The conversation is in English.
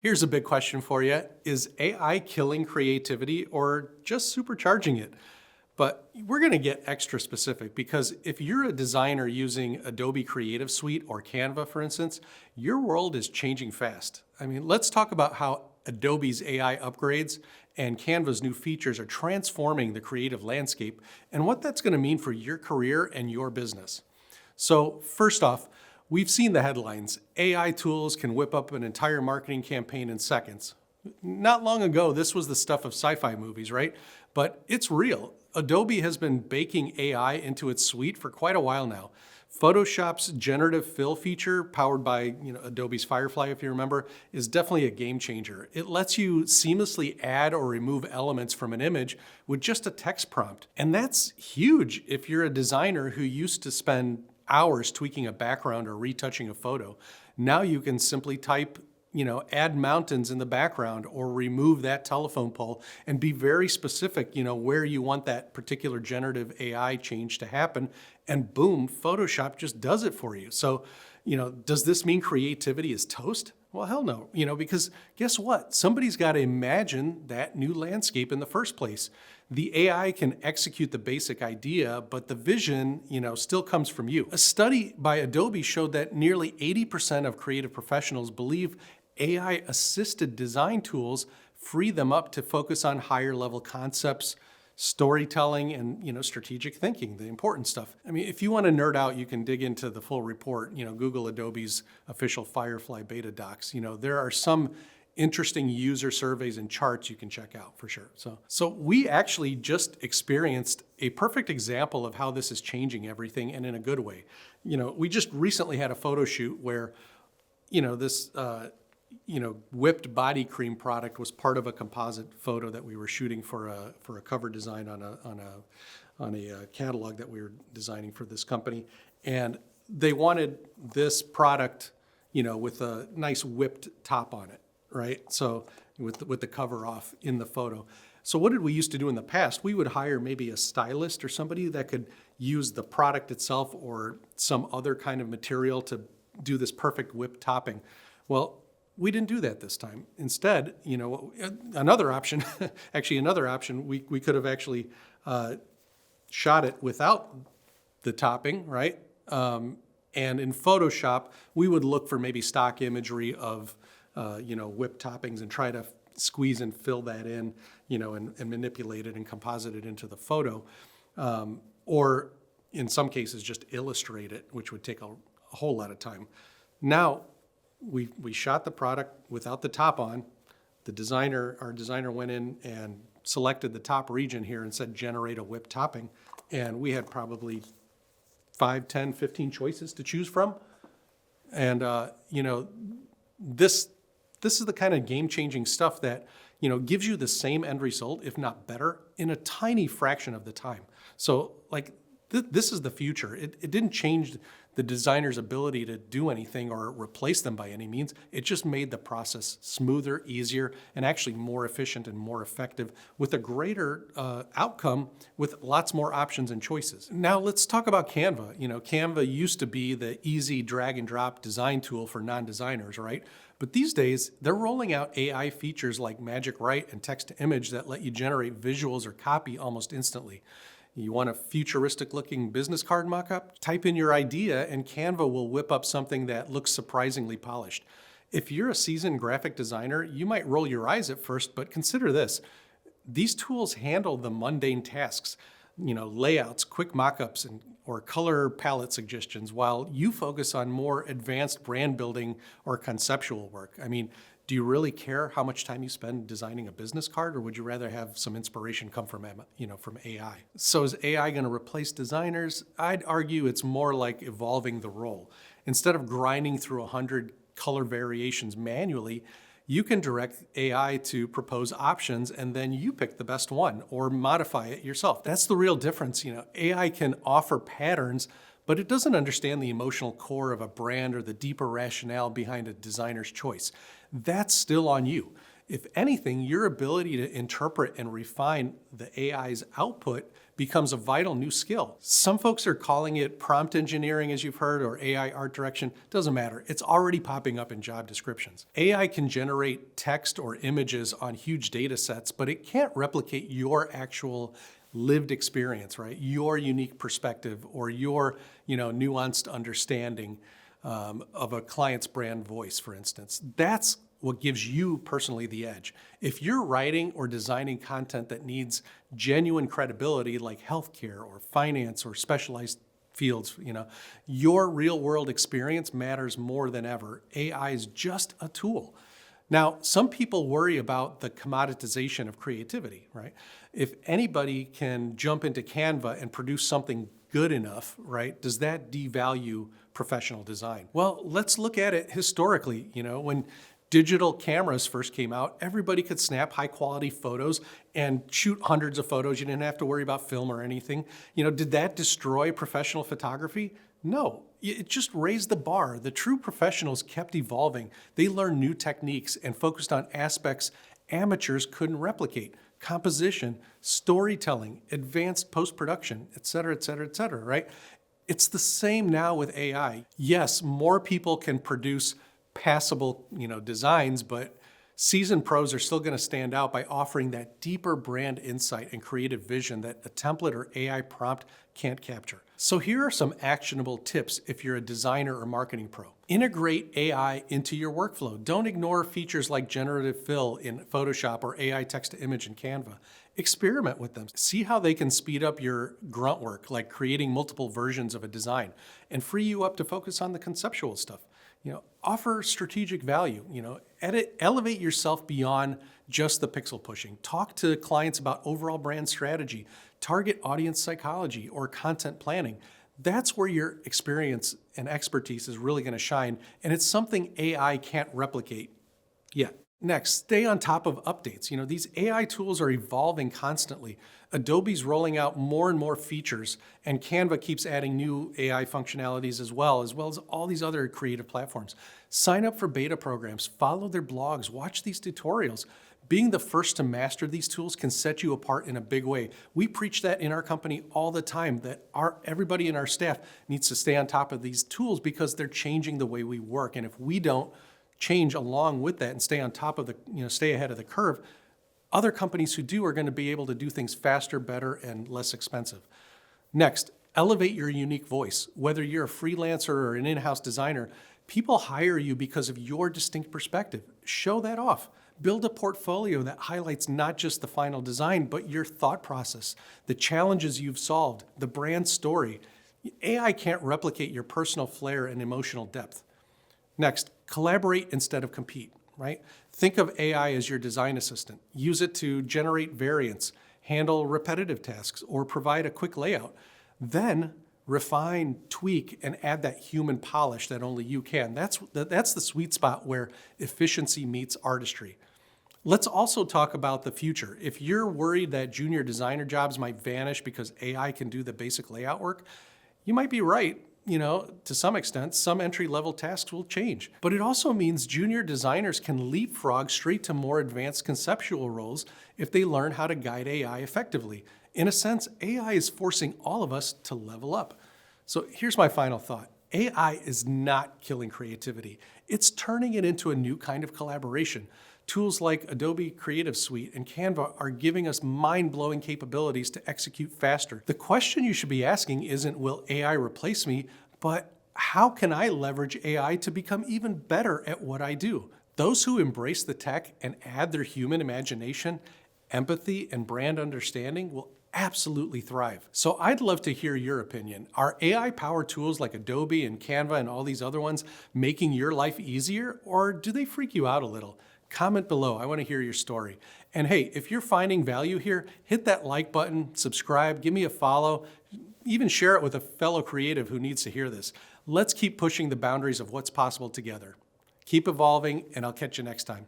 Here's a big question for you. Is AI killing creativity or just supercharging it? But we're going to get extra specific because if you're a designer using Adobe Creative Suite or Canva, for instance, your world is changing fast. I mean, let's talk about how Adobe's AI upgrades and Canva's new features are transforming the creative landscape and what that's going to mean for your career and your business. So first off, we've seen the headlines. AI tools can whip up an entire marketing campaign in seconds. Not long ago, this was the stuff of sci-fi movies, right? But it's real. Adobe has been baking AI into its suite for quite a while now. Photoshop's generative fill feature, powered by Adobe's Firefly, if you remember, is definitely a game changer. It lets you seamlessly add or remove elements from an image with just a text prompt. And that's huge if you're a designer who used to spend hours tweaking a background or retouching a photo. Now you can simply type, add mountains in the background or remove that telephone pole and be very specific, where you want that particular generative AI change to happen. And boom, Photoshop just does it for you. So, does this mean creativity is toast? Well, hell no, because guess what? Somebody's got to imagine that new landscape in the first place. The AI can execute the basic idea, but the vision, still comes from you. A study by Adobe showed that nearly 80% of creative professionals believe AI-assisted design tools free them up to focus on higher level concepts, storytelling, and strategic thinking, the important stuff. I mean, if you want to nerd out, you can dig into the full report. Google Adobe's official Firefly beta docs. There are some interesting user surveys and charts you can check out for sure. So we actually just experienced a perfect example of how this is changing everything and in a good way. We just recently had a photo shoot where, this whipped body cream product was part of a composite photo that we were shooting for a cover design on a catalog that we were designing for this company, and they wanted this product, with a nice whipped top on it, right? So with the cover off in the photo. So what did we used to do in the past? We would hire maybe a stylist or somebody that could use the product itself or some other kind of material to do this perfect whipped topping. Well, we didn't do that this time. Instead, another option, we could have actually shot it without the topping, right? And in Photoshop, we would look for maybe stock imagery of, whipped toppings and try to squeeze and fill that in, and manipulate it and composite it into the photo. Or in some cases, just illustrate it, which would take a whole lot of time. Now, we shot the product without the top on. Our designer went in and selected the top region here and said, generate a whipped topping. And we had probably 5, 10, 15 choices to choose from. And, this is the kind of game-changing stuff that, gives you the same end result, if not better, in a tiny fraction of the time. So, this is the future. It didn't change the designer's ability to do anything or replace them by any means. It just made the process smoother, easier, and actually more efficient and more effective with a greater outcome with lots more options and choices. Now let's talk about Canva. Canva used to be the easy drag and drop design tool for non-designers, right? But these days, they're rolling out AI features like Magic Write and text to image that let you generate visuals or copy almost instantly. You want a futuristic looking business card mockup? Type in your idea and Canva will whip up something that looks surprisingly polished. If you're a seasoned graphic designer, you might roll your eyes at first, but consider this. These tools handle the mundane tasks, layouts, quick mockups, or color palette suggestions, while you focus on more advanced brand building or conceptual work. I mean, do you really care how much time you spend designing a business card, or would you rather have some inspiration come from, from AI? So is AI going to replace designers? I'd argue it's more like evolving the role. Instead of grinding through 100 color variations manually, you can direct AI to propose options and then you pick the best one or modify it yourself. That's the real difference. AI can offer patterns, but it doesn't understand the emotional core of a brand or the deeper rationale behind a designer's choice. That's still on you. If anything, your ability to interpret and refine the AI's output becomes a vital new skill. Some folks are calling it prompt engineering, as you've heard, or AI art direction. Doesn't matter. It's already popping up in job descriptions. AI can generate text or images on huge data sets, but it can't replicate your actual lived experience, right? Your unique perspective or your, nuanced understanding of a client's brand voice, for instance. That's what gives you personally the edge. If you're writing or designing content that needs genuine credibility, like healthcare or finance or specialized fields, your real world experience matters more than ever. AI is just a tool. Now, some people worry about the commoditization of creativity, right? If anybody can jump into Canva and produce something good enough, right, does that devalue professional design? Well, let's look at it historically. When digital cameras first came out, everybody could snap high quality photos and shoot hundreds of photos. You didn't have to worry about film or anything. Did that destroy professional photography? No, it just raised the bar. The true professionals kept evolving. They learned new techniques and focused on aspects amateurs couldn't replicate: composition, storytelling, advanced post-production, et cetera, et cetera, et cetera, right? It's the same now with AI. Yes, more people can produce passable, designs, but seasoned pros are still going to stand out by offering that deeper brand insight and creative vision that a template or AI prompt can't capture. So here are some actionable tips if you're a designer or marketing pro. Integrate AI into your workflow. Don't ignore features like generative fill in Photoshop or AI text-to-image in Canva. Experiment with them. See how they can speed up your grunt work, like creating multiple versions of a design, and free you up to focus on the conceptual stuff. Offer strategic value, elevate yourself beyond just the pixel pushing. Talk to clients about overall brand strategy, target audience psychology, or content planning. That's where your experience and expertise is really going to shine, and it's something AI can't replicate yet. Next, stay on top of updates. These AI tools are evolving constantly. Adobe's rolling out more and more features, and Canva keeps adding new AI functionalities as well as all these other creative platforms. Sign up for beta programs, follow their blogs, watch these tutorials. Being the first to master these tools can set you apart in a big way. We preach that in our company all the time, that everybody in our staff needs to stay on top of these tools because they're changing the way we work. And if we don't change along with that and stay on top of stay ahead of the curve, other companies who do are going to be able to do things faster, better, and less expensive. Next, elevate your unique voice. Whether you're a freelancer or an in-house designer, people hire you because of your distinct perspective. Show that off. Build a portfolio that highlights not just the final design, but your thought process, the challenges you've solved, the brand story. AI can't replicate your personal flair and emotional depth. Next, collaborate instead of compete, right? Think of AI as your design assistant. Use it to generate variants, handle repetitive tasks, or provide a quick layout. Then refine, tweak, and add that human polish that only you can. That's the sweet spot where efficiency meets artistry. Let's also talk about the future. If you're worried that junior designer jobs might vanish because AI can do the basic layout work, you might be right. To some extent, some entry-level tasks will change. But it also means junior designers can leapfrog straight to more advanced conceptual roles if they learn how to guide AI effectively. In a sense, AI is forcing all of us to level up. So here's my final thought. AI is not killing creativity. It's turning it into a new kind of collaboration. Tools like Adobe Creative Suite and Canva are giving us mind-blowing capabilities to execute faster. The question you should be asking isn't, will AI replace me, but how can I leverage AI to become even better at what I do? Those who embrace the tech and add their human imagination, empathy, and brand understanding will absolutely thrive. So I'd love to hear your opinion. Are AI-powered tools like Adobe and Canva and all these other ones making your life easier, or do they freak you out a little? Comment below. I want to hear your story. And hey, if you're finding value here, hit that like button, subscribe, give me a follow, even share it with a fellow creative who needs to hear this. Let's keep pushing the boundaries of what's possible together. Keep evolving, and I'll catch you next time.